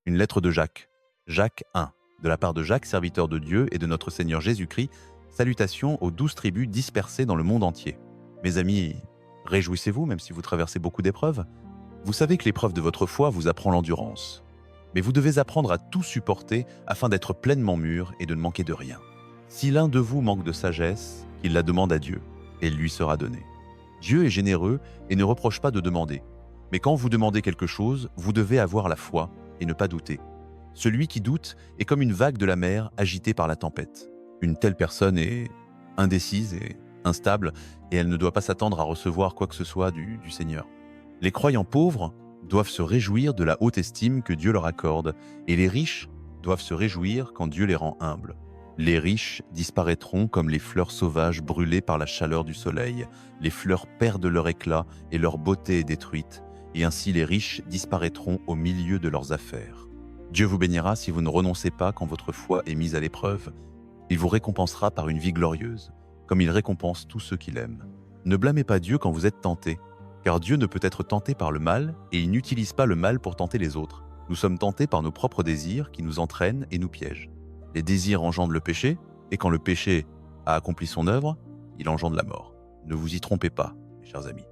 Une lettre de Jacques. Jacques 1. De la part de Jacques, serviteur de Dieu et de notre Seigneur Jésus-Christ, salutations aux 12 tribus dispersées dans le monde entier. Mes amis, réjouissez-vous même si vous traversez beaucoup d'épreuves. Vous savez que l'épreuve de votre foi vous apprend l'endurance. Mais vous devez apprendre à tout supporter afin d'être pleinement mûr et de ne manquer de rien. Si l'un de vous manque de sagesse, qu'il la demande à Dieu, et il lui sera donné. Dieu est généreux et ne reproche pas de demander. Mais quand vous demandez quelque chose, vous devez avoir la foi et ne pas douter. Celui qui doute est comme une vague de la mer agitée par la tempête. Une telle personne est indécise et instable et elle ne doit pas s'attendre à recevoir quoi que ce soit du Seigneur. Les croyants pauvres doivent se réjouir de la haute estime que Dieu leur accorde et les riches doivent se réjouir quand Dieu les rend humbles. Les riches disparaîtront comme les fleurs sauvages brûlées par la chaleur du soleil. Les fleurs perdent leur éclat et leur beauté est détruite, et ainsi les riches disparaîtront au milieu de leurs affaires. Dieu vous bénira si vous ne renoncez pas quand votre foi est mise à l'épreuve. Il vous récompensera par une vie glorieuse, comme il récompense tous ceux qu'il aime. Ne blâmez pas Dieu quand vous êtes tenté, car Dieu ne peut être tenté par le mal, et il n'utilise pas le mal pour tenter les autres. Nous sommes tentés par nos propres désirs qui nous entraînent et nous piègent. Les désirs engendrent le péché, et quand le péché a accompli son œuvre, il engendre la mort. Ne vous y trompez pas, mes chers amis.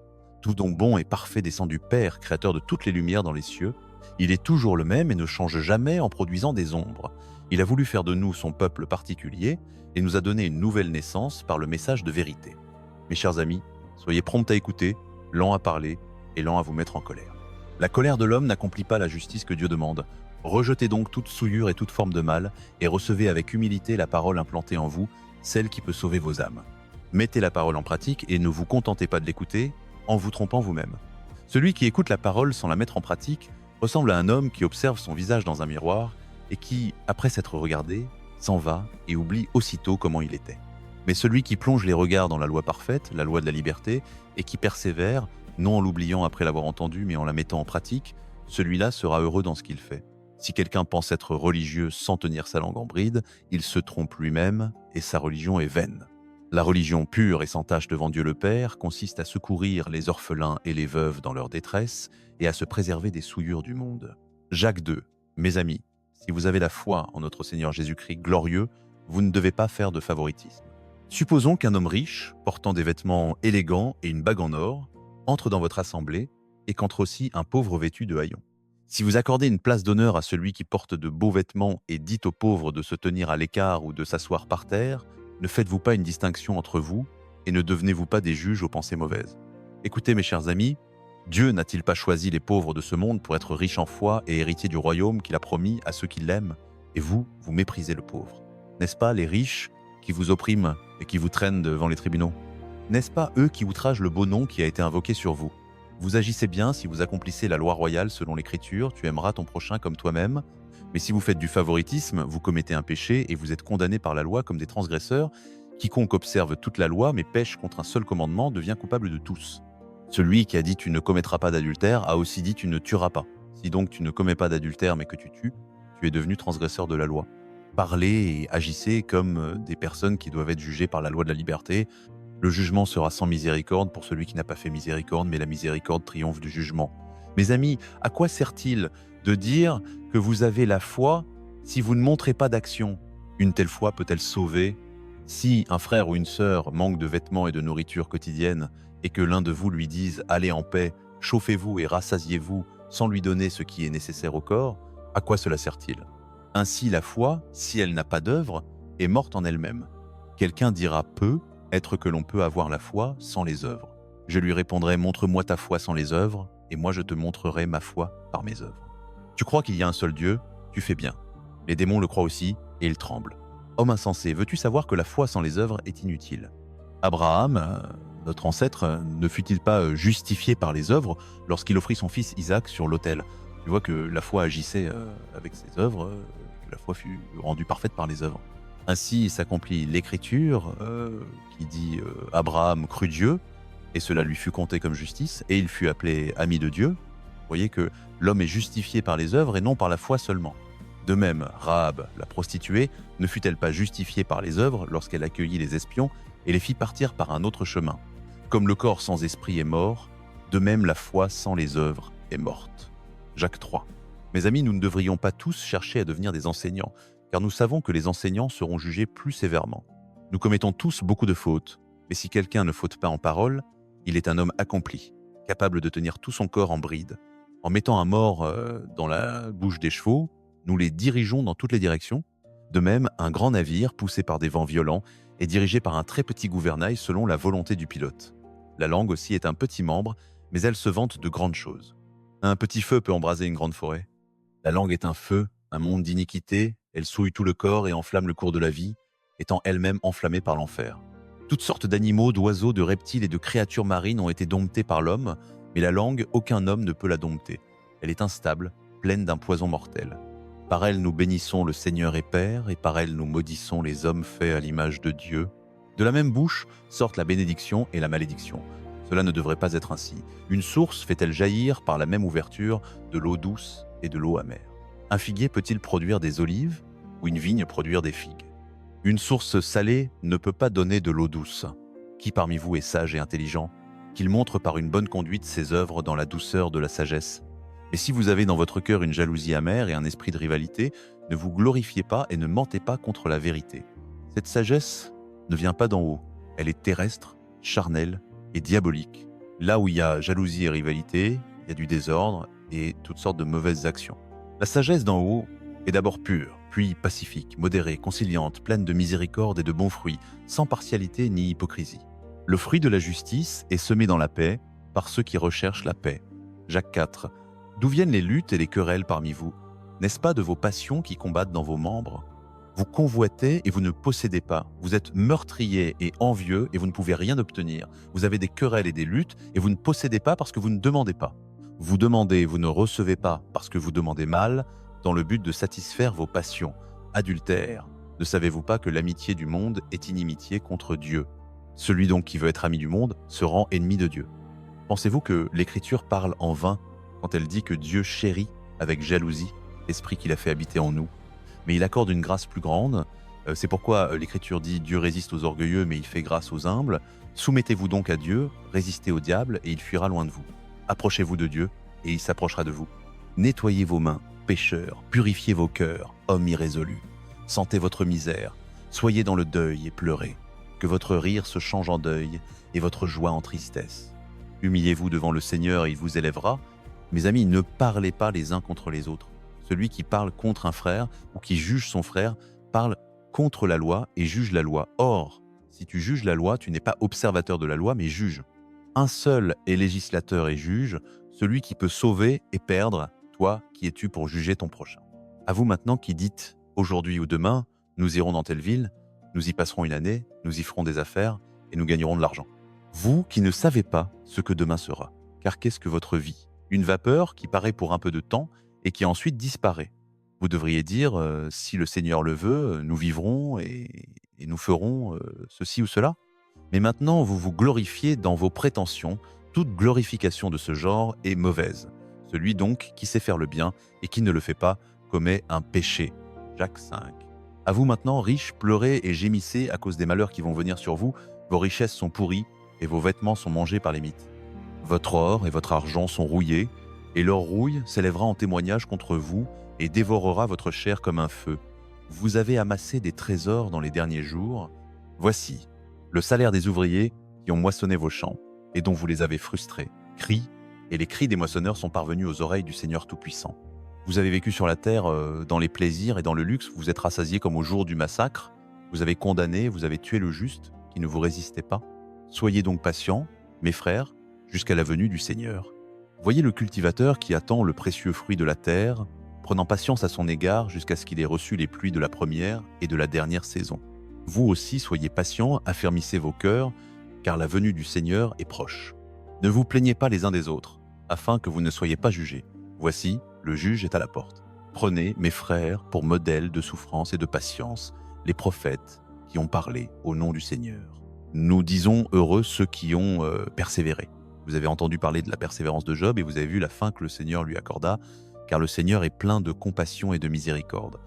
Tout don bon et parfait descend du Père, créateur de toutes les lumières dans les cieux. Il est toujours le même et ne change jamais en produisant des ombres. Il a voulu faire de nous son peuple particulier et nous a donné une nouvelle naissance par le message de vérité. Mes chers amis, soyez prompts à écouter, lents à parler et lents à vous mettre en colère. La colère de l'homme n'accomplit pas la justice que Dieu demande. Rejetez donc toute souillure et toute forme de mal, et recevez avec humilité la parole implantée en vous, celle qui peut sauver vos âmes. Mettez la parole en pratique et ne vous contentez pas de l'écouter en vous trompant vous-même. Celui qui écoute la parole sans la mettre en pratique ressemble à un homme qui observe son visage dans un miroir et qui, après s'être regardé, s'en va et oublie aussitôt comment il était. Mais celui qui plonge les regards dans la loi parfaite, la loi de la liberté, et qui persévère, non en l'oubliant après l'avoir entendu, mais en la mettant en pratique, celui-là sera heureux dans ce qu'il fait. Si quelqu'un pense être religieux sans tenir sa langue en bride, il se trompe lui-même et sa religion est vaine. La religion pure et sans tache devant Dieu le Père consiste à secourir les orphelins et les veuves dans leur détresse et à se préserver des souillures du monde. Jacques 2. Mes amis, si vous avez la foi en notre Seigneur Jésus-Christ glorieux, vous ne devez pas faire de favoritisme. Supposons qu'un homme riche, portant des vêtements élégants et une bague en or, entre dans votre assemblée et qu'entre aussi un pauvre vêtu de haillons. Si vous accordez une place d'honneur à celui qui porte de beaux vêtements et dites aux pauvres de se tenir à l'écart ou de s'asseoir par terre, ne faites-vous pas une distinction entre vous et ne devenez-vous pas des juges aux pensées mauvaises. Écoutez mes chers amis, Dieu n'a-t-il pas choisi les pauvres de ce monde pour être riches en foi et héritiers du royaume qu'il a promis à ceux qui l'aiment, et vous, vous méprisez le pauvre. N'est-ce pas les riches qui vous oppriment et qui vous traînent devant les tribunaux? N'est-ce pas eux qui outragent le beau nom qui a été invoqué sur vous? Vous agissez bien si vous accomplissez la loi royale selon l'Écriture, tu aimeras ton prochain comme toi-même. Mais si vous faites du favoritisme, vous commettez un péché et vous êtes condamnés par la loi comme des transgresseurs. Quiconque observe toute la loi mais pêche contre un seul commandement devient coupable de tous. Celui qui a dit tu ne commettras pas d'adultère a aussi dit tu ne tueras pas. Si donc tu ne commets pas d'adultère mais que tu tues, tu es devenu transgresseur de la loi. Parlez et agissez comme des personnes qui doivent être jugées par la loi de la liberté. Le jugement sera sans miséricorde pour celui qui n'a pas fait miséricorde, mais la miséricorde triomphe du jugement. Mes amis, à quoi sert-il de dire que vous avez la foi si vous ne montrez pas d'action? Une telle foi peut-elle sauver? Si un frère ou une sœur manque de vêtements et de nourriture quotidienne et que l'un de vous lui dise « Allez en paix, chauffez-vous et rassasiez-vous » sans lui donner ce qui est nécessaire au corps, à quoi cela sert-il? Ainsi la foi, si elle n'a pas d'œuvre, est morte en elle-même. Quelqu'un dira peu être que l'on peut avoir la foi sans les œuvres. Je lui répondrai « Montre-moi ta foi sans les œuvres, et moi je te montrerai ma foi par mes œuvres. » Tu crois qu'il y a un seul Dieu? Tu fais bien. Les démons le croient aussi, et ils tremblent. Homme insensé, veux-tu savoir que la foi sans les œuvres est inutile? Abraham, notre ancêtre, ne fut-il pas justifié par les œuvres lorsqu'il offrit son fils Isaac sur l'autel? Tu vois que la foi agissait avec ses œuvres, que la foi fut rendue parfaite par les œuvres. Ainsi s'accomplit l'Écriture qui dit Abraham crut Dieu, et cela lui fut compté comme justice, et il fut appelé ami de Dieu. Vous voyez que l'homme est justifié par les œuvres et non par la foi seulement. De même, Rahab, la prostituée, ne fut-elle pas justifiée par les œuvres lorsqu'elle accueillit les espions et les fit partir par un autre chemin? Comme le corps sans esprit est mort, de même la foi sans les œuvres est morte. Jacques 3. Mes amis, nous ne devrions pas tous chercher à devenir des enseignants, car nous savons que les enseignants seront jugés plus sévèrement. Nous commettons tous beaucoup de fautes, mais si quelqu'un ne faute pas en parole, il est un homme accompli, capable de tenir tout son corps en bride. En mettant un mort dans la bouche des chevaux, nous les dirigeons dans toutes les directions. De même, un grand navire, poussé par des vents violents, est dirigé par un très petit gouvernail selon la volonté du pilote. La langue aussi est un petit membre, mais elle se vante de grandes choses. Un petit feu peut embraser une grande forêt. La langue est un feu, un monde d'iniquité, elle souille tout le corps et enflamme le cours de la vie, étant elle-même enflammée par l'enfer. Toutes sortes d'animaux, d'oiseaux, de reptiles et de créatures marines ont été domptés par l'homme, mais la langue, aucun homme ne peut la dompter. Elle est instable, pleine d'un poison mortel. Par elle nous bénissons le Seigneur et Père, et par elle nous maudissons les hommes faits à l'image de Dieu. De la même bouche sortent la bénédiction et la malédiction. Cela ne devrait pas être ainsi. Une source fait-elle jaillir par la même ouverture de l'eau douce et de l'eau amère? Un figuier peut-il produire des olives ou une vigne produire des figues? Une source salée ne peut pas donner de l'eau douce. Qui parmi vous est sage et intelligent? Qu'il montre par une bonne conduite ses œuvres dans la douceur de la sagesse. Mais si vous avez dans votre cœur une jalousie amère et un esprit de rivalité, ne vous glorifiez pas et ne mentez pas contre la vérité. Cette sagesse ne vient pas d'en haut. Elle est terrestre, charnelle et diabolique. Là où il y a jalousie et rivalité, il y a du désordre et toutes sortes de mauvaises actions. La sagesse d'en haut est d'abord pure, puis pacifique, modérée, conciliante, pleine de miséricorde et de bons fruits, sans partialité ni hypocrisie. Le fruit de la justice est semé dans la paix par ceux qui recherchent la paix. Jacques 4. D'où viennent les luttes et les querelles parmi vous? N'est-ce pas de vos passions qui combattent dans vos membres? Vous convoitez et vous ne possédez pas. Vous êtes meurtrier et envieux et vous ne pouvez rien obtenir. Vous avez des querelles et des luttes et vous ne possédez pas parce que vous ne demandez pas. Vous demandez et vous ne recevez pas parce que vous demandez mal, dans le but de satisfaire vos passions. Adultère. Ne savez-vous pas que l'amitié du monde est inimitié contre Dieu? Celui donc qui veut être ami du monde se rend ennemi de Dieu. Pensez-vous que l'Écriture parle en vain quand elle dit que Dieu chérit avec jalousie l'esprit qu'il a fait habiter en nous? Mais il accorde une grâce plus grande. C'est pourquoi l'Écriture dit « Dieu résiste aux orgueilleux, mais il fait grâce aux humbles ». Soumettez-vous donc à Dieu, résistez au diable, et il fuira loin de vous. Approchez-vous de Dieu, et il s'approchera de vous. Nettoyez vos mains, pécheurs, purifiez vos cœurs, hommes irrésolus. Sentez votre misère, soyez dans le deuil et pleurez. Que votre rire se change en deuil, et votre joie en tristesse. Humiliez-vous devant le Seigneur, et il vous élèvera. Mes amis, ne parlez pas les uns contre les autres. Celui qui parle contre un frère ou qui juge son frère parle contre la loi et juge la loi. Or, si tu juges la loi, tu n'es pas observateur de la loi, mais juge. Un seul est législateur et juge, celui qui peut sauver et perdre, toi qui es-tu pour juger ton prochain. À vous maintenant qui dites, aujourd'hui ou demain, nous irons dans telle ville, nous y passerons une année, nous y ferons des affaires et nous gagnerons de l'argent. Vous qui ne savez pas ce que demain sera, car qu'est-ce que votre vie? Une vapeur qui paraît pour un peu de temps et qui ensuite disparaît. Vous devriez dire, si le Seigneur le veut, nous vivrons et nous ferons ceci ou cela. Mais maintenant, vous vous glorifiez dans vos prétentions. Toute glorification de ce genre est mauvaise. Celui donc qui sait faire le bien et qui ne le fait pas commet un péché. Jacques 5. À vous maintenant, riches, pleurez et gémissez à cause des malheurs qui vont venir sur vous. Vos richesses sont pourries et vos vêtements sont mangés par les mites. Votre or et votre argent sont rouillés, et leur rouille s'élèvera en témoignage contre vous et dévorera votre chair comme un feu. Vous avez amassé des trésors dans les derniers jours. Voici le salaire des ouvriers qui ont moissonné vos champs et dont vous les avez frustrés. Cris, et les cris des moissonneurs sont parvenus aux oreilles du Seigneur Tout-Puissant. Vous avez vécu sur la terre dans les plaisirs et dans le luxe, vous êtes rassasiés comme au jour du massacre. Vous avez condamné, vous avez tué le juste qui ne vous résistait pas. Soyez donc patients, mes frères, jusqu'à la venue du Seigneur. Voyez le cultivateur qui attend le précieux fruit de la terre, prenant patience à son égard jusqu'à ce qu'il ait reçu les pluies de la première et de la dernière saison. Vous aussi soyez patients, affermissez vos cœurs, car la venue du Seigneur est proche. Ne vous plaignez pas les uns des autres, afin que vous ne soyez pas jugés. Voici, le juge est à la porte. Prenez, mes frères, pour modèle de souffrance et de patience, les prophètes qui ont parlé au nom du Seigneur. Nous disons heureux ceux qui ont persévéré. Vous avez entendu parler de la persévérance de Job et vous avez vu la fin que le Seigneur lui accorda, car le Seigneur est plein de compassion et de miséricorde.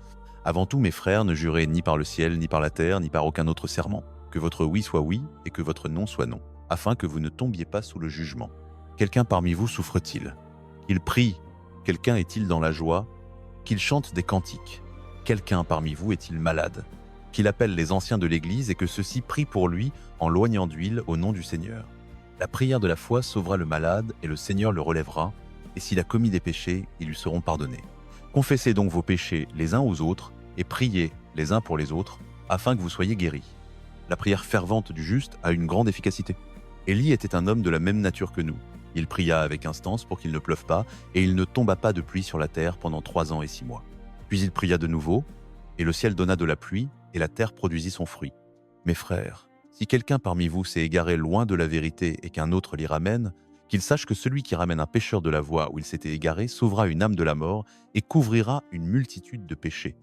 Avant tout, mes frères, ne jurez ni par le ciel, ni par la terre, ni par aucun autre serment. Que votre oui soit oui et que votre non soit non, afin que vous ne tombiez pas sous le jugement. Quelqu'un parmi vous souffre-t-il? Qu'il prie Quelqu'un est-il dans la joie? Qu'il chante des cantiques. Quelqu'un parmi vous est-il malade? Qu'il appelle les anciens de l'Église et que ceux-ci prient pour lui en loignant d'huile au nom du Seigneur. La prière de la foi sauvera le malade et le Seigneur le relèvera, et s'il a commis des péchés, ils lui seront pardonnés. Confessez donc vos péchés les uns aux autres et priez les uns pour les autres, afin que vous soyez guéris. La prière fervente du juste a une grande efficacité. Élie était un homme de la même nature que nous. Il pria avec instance pour qu'il ne pleuve pas, et il ne tomba pas de pluie sur la terre pendant 3 ans et 6 mois. Puis il pria de nouveau, et le ciel donna de la pluie, et la terre produisit son fruit. Mes frères, si quelqu'un parmi vous s'est égaré loin de la vérité et qu'un autre l'y ramène, qu'il sache que celui qui ramène un pécheur de la voie où il s'était égaré sauvera une âme de la mort et couvrira une multitude de péchés.